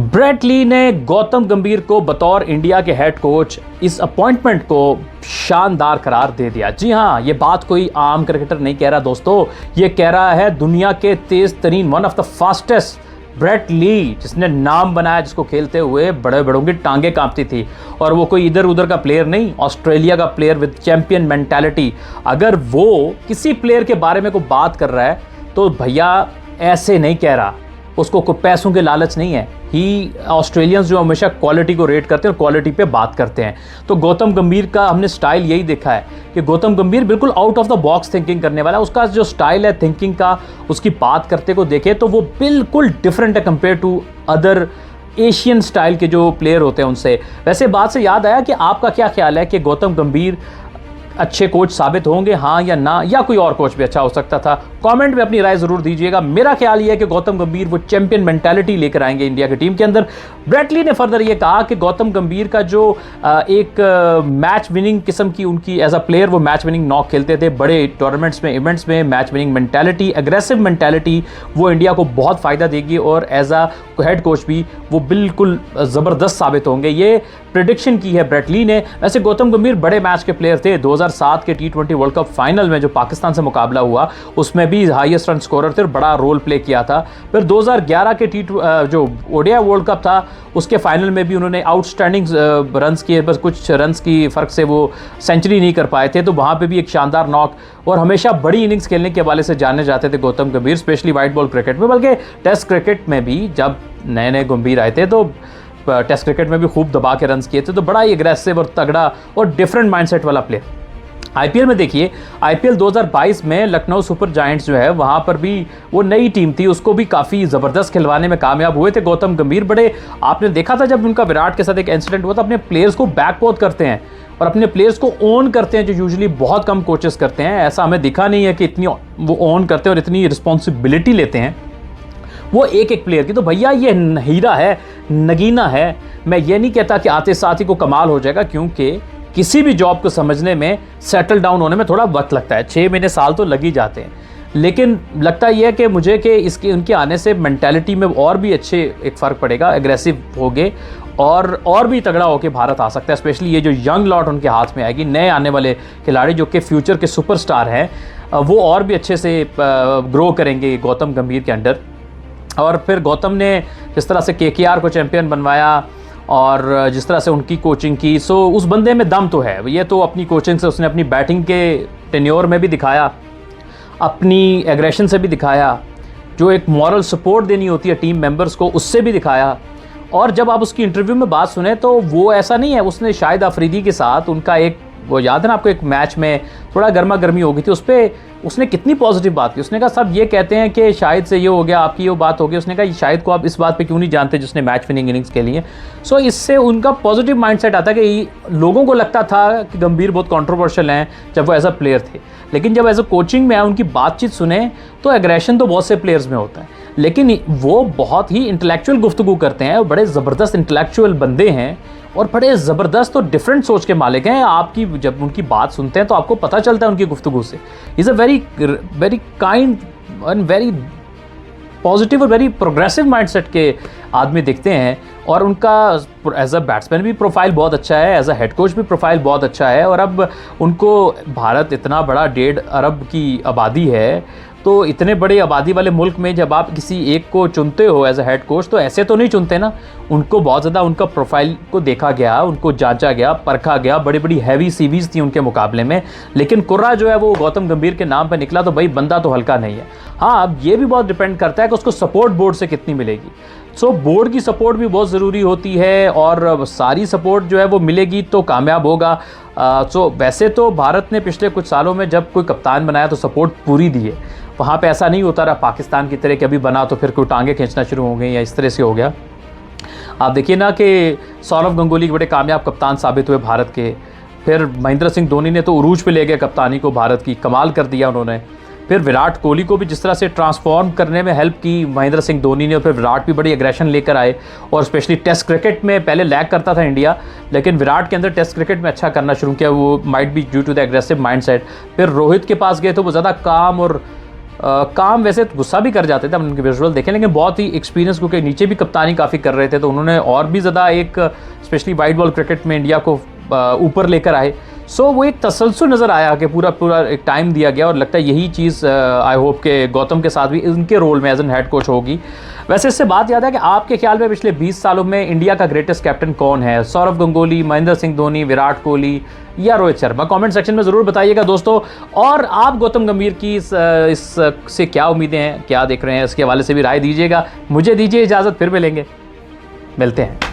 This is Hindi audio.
ब्रेट ली ने गौतम गंभीर को बतौर इंडिया के हेड कोच इस अपॉइंटमेंट को शानदार करार दे दिया। जी हाँ, ये बात कोई आम क्रिकेटर नहीं कह रहा दोस्तों, ये कह रहा है दुनिया के तेज तरीन one of the fastest Brett Lee, जिसने नाम बनाया, जिसको खेलते हुए बड़े बड़ों की टांगे कांपती थी। और वो कोई इधर उधर का प्लेयर नहीं, ऑस्ट्रेलिया का प्लेयर विद चैंपियन मेंटालिटी। अगर वो किसी प्लेयर के बारे में कोई बात कर रहा है तो भैया ऐसे नहीं कह रहा, उसको कोई पैसों के लालच नहीं है। ही ऑस्ट्रेलियंस जो हमेशा क्वालिटी को रेट करते हैं और क्वालिटी पे बात करते हैं। तो गौतम गंभीर का हमने स्टाइल यही देखा है कि गौतम गंभीर बिल्कुल out of the box thinking करने वाला है। उसका जो स्टाइल है थिंकिंग का, उसकी बात करते को देखे तो वो बिल्कुल डिफरेंट है compare to other Asian style के जो प्लेयर होते हैं उनसे। वैसे बात से याद आया कि आपका क्या ख्याल है कि गौतम गंभीर अच्छे कोच साबित होंगे, हाँ या ना, या कोई और कोच भी अच्छा हो सकता था? कमेंट में अपनी राय जरूर दीजिएगा। मेरा ख्याल ये है कि गौतम गंभीर वो चैंपियन मेंटालिटी लेकर आएंगे इंडिया की टीम के अंदर। ब्रेट ली ने फर्दर ये कहा कि गौतम गंभीर का जो एक मैच विनिंग किस्म की उनकी एज अ प्लेयर, वो मैच विनिंग नॉक खेलते थे बड़े टूर्नामेंट्स में, इवेंट्स में। Match winning mentality, aggressive mentality, वो इंडिया को बहुत फ़ायदा देगी और एज अ हेड कोच भी वो बिल्कुल ज़बरदस्त साबित होंगे। ये प्रेडिक्शन की है ब्रेट ली ने। वैसे गौतम गंभीर बड़े मैच के प्लेयर थे। 2007 के T20 वर्ल्ड कप फाइनल में जो पाकिस्तान से मुकाबला हुआ उसमें भी हाईएस्ट रन स्कोरर थे और बड़ा रोल प्ले किया था। फिर 2011 के जो ओडीआई वर्ल्ड कप था उसके फाइनल में भी उन्होंने आउटस्टैंडिंग रन्स किए, बस कुछ रन्स की फ़र्क से वो सेंचुरी नहीं कर पाए थे। तो वहाँ पे भी एक शानदार नॉक, और हमेशा बड़ी इनिंग्स खेलने के हवाले से जाने जाते थे गौतम गंभीर, स्पेशली वाइट बॉल क्रिकेट में। बल्कि टेस्ट क्रिकेट में भी जब नए नए गंभीर आए थे तो टेस्ट क्रिकेट में भी खूब दबा के रन्स किए थे। तो बड़ा ही एग्रेसिव और तगड़ा और डिफरेंट माइंडसेट वाला प्लेयर। आईपीएल में देखिए, आईपीएल 2022 में लखनऊ सुपर जायंट्स जो है वहाँ पर भी वो नई टीम थी, उसको भी काफ़ी ज़बरदस्त खिलवाने में कामयाब हुए थे गौतम गंभीर। बड़े आपने देखा था जब उनका विराट के साथ एक इंसिडेंट हुआ था, अपने प्लेयर्स को बैक बहुत करते हैं और अपने प्लेयर्स को ओन करते हैं, जो यूजुअली बहुत कम कोचेस करते हैं। ऐसा हमें दिखा नहीं है कि इतनी वो ओन करते हैं और इतनी रिस्पॉन्सिबिलिटी लेते हैं वो एक एक प्लेयर की। तो भैया ये हीरा है, नगीना है। मैं ये नहीं कहता कि आते साथ ही को कमाल हो जाएगा, क्योंकि किसी भी जॉब को समझने में, सेटल डाउन होने में थोड़ा वक्त लगता है। 6 महीने साल तो लग ही जाते हैं। लेकिन लगता यह है कि मुझे कि इसके उनके आने से मेंटालिटी में और भी अच्छे एक फ़र्क पड़ेगा, एग्रेसिव होगे और भी तगड़ा होकर भारत आ सकता है। स्पेशली ये जो यंग लॉट उनके हाथ में आएगी, नए आने वाले खिलाड़ी जो कि फ्यूचर के सुपरस्टार हैं, वो और भी अच्छे से ग्रो करेंगे गौतम गंभीर के अंडर। और फिर गौतम ने जिस तरह से केकेआर को चैंपियन बनवाया और जिस तरह से उनकी कोचिंग की, सो उस बंदे में दम तो है। ये तो अपनी कोचिंग से उसने अपनी बैटिंग के टेन्योर में भी दिखाया, अपनी एग्रेशन से भी दिखाया, जो एक मॉरल सपोर्ट देनी होती है टीम मेंबर्स को उससे भी दिखाया। और जब आप उसकी इंटरव्यू में बात सुने तो वो ऐसा नहीं है, उसने शाहिद अफरीदी के साथ उनका एक, वो याद है ना आपको, एक मैच में थोड़ा गर्मा गर्मी हो गई थी, उस पर उसने कितनी पॉजिटिव बात की। उसने कहा सब ये कहते हैं कि शाहिद से ये हो गया, आपकी ये बात हो गई। उसने कहा शाहिद को आप इस बात पे क्यों नहीं जानते जिसने मैच विनिंग इनिंग्स खेली है। सो इससे उनका पॉजिटिव माइंडसेट आता है कि लोगों को लगता था कि गंभीर बहुत कंट्रोवर्शियल हैं जब वो एज अ प्लेयर थे, लेकिन जब एज अ कोचिंग में आए, उनकी बातचीत सुने तो एग्रेशन तो बहुत से प्लेयर्स में होता है, लेकिन वो बहुत ही इंटेलेक्चुअल गुफ्तगू करते हैं, बड़े ज़बरदस्त इंटेलेक्चुअल बंदे हैं और बड़े ज़बरदस्त और डिफरेंट सोच के मालिक हैं। आपकी जब उनकी बात सुनते हैं तो आपको पता चलता है उनकी गुफ्तगू से। Is a very kind and very positive और वेरी प्रोग्रेसिव माइंडसेट के आदमी दिखते हैं। और उनका एज अ बैट्समैन भी प्रोफाइल बहुत अच्छा है, एज अ हेड कोच भी प्रोफाइल बहुत अच्छा है। और अब उनको, भारत इतना बड़ा 1.5 अरब की आबादी है, तो इतने बड़े आबादी वाले मुल्क में जब आप किसी एक को चुनते हो एज अ हेड कोच तो ऐसे तो नहीं चुनते ना। उनको बहुत ज़्यादा उनका प्रोफाइल को देखा गया, उनको जांचा गया, परखा गया, बड़ी बड़ी हैवी सीवीज़ थी उनके मुकाबले में। लेकिन कुर्रा जो है वो गौतम गंभीर के नाम पर निकला, तो भाई बंदा तो हल्का नहीं है। हाँ, अब ये भी बहुत डिपेंड करता है कि उसको सपोर्ट बोर्ड से कितनी मिलेगी। सो बोर्ड की सपोर्ट भी बहुत ज़रूरी होती है, और सारी सपोर्ट जो है वो मिलेगी तो कामयाब होगा। सो वैसे तो भारत ने पिछले कुछ सालों में जब कोई कप्तान बनाया तो सपोर्ट पूरी दी है। वहाँ पे ऐसा नहीं होता रहा पाकिस्तान की तरह कि अभी बना तो फिर कोई टांगे खींचना शुरू हो गई या इस तरह से हो गया। आप देखिए ना कि सौरव गंगुली बड़े कामयाब कप्तान साबित हुए भारत के। फिर महेंद्र सिंह धोनी ने तो उरूज पे ले गए कप्तानी को भारत की, कमाल कर दिया उन्होंने। फिर विराट कोहली को भी जिस तरह से ट्रांसफॉर्म करने में हेल्प की महेंद्र सिंह धोनी ने, और फिर विराट भी बड़ी एग्रेशन लेकर आए। और स्पेशली टेस्ट क्रिकेट में पहले लैग करता था इंडिया, लेकिन विराट के अंदर टेस्ट क्रिकेट में अच्छा करना शुरू किया, वो might be due to the aggressive mindset. फिर रोहित के पास गए तो वो ज़्यादा काम और काम वैसे गुस्सा भी कर जाते थे, हम उनके विजुअल देखें, लेकिन बहुत ही एक्सपीरियंस, क्योंकि नीचे भी कप्तानी काफ़ी कर रहे थे, तो उन्होंने और भी ज़्यादा एक स्पेशली वाइट बॉल क्रिकेट में इंडिया को ऊपर लेकर आए। सो वो एक तसलसल नज़र आया कि पूरा एक टाइम दिया गया, और लगता है यही चीज़ आई होप के गौतम के साथ भी उनके रोल में एज एन हेड कोच होगी। वैसे इससे बात याद है कि आपके ख्याल में पिछले 20 सालों में इंडिया का ग्रेटेस्ट कैप्टन कौन है? सौरव गंगोली, महेंद्र सिंह धोनी, विराट कोहली या रोहित शर्मा? कमेंट सेक्शन में ज़रूर बताइएगा दोस्तों। और आप गौतम गंभीर की इससे क्या उम्मीदें हैं, क्या देख रहे हैं, इसके हवाले से भी राय दीजिएगा। मुझे दीजिए इजाज़त, फिर मिलेंगे, मिलते हैं।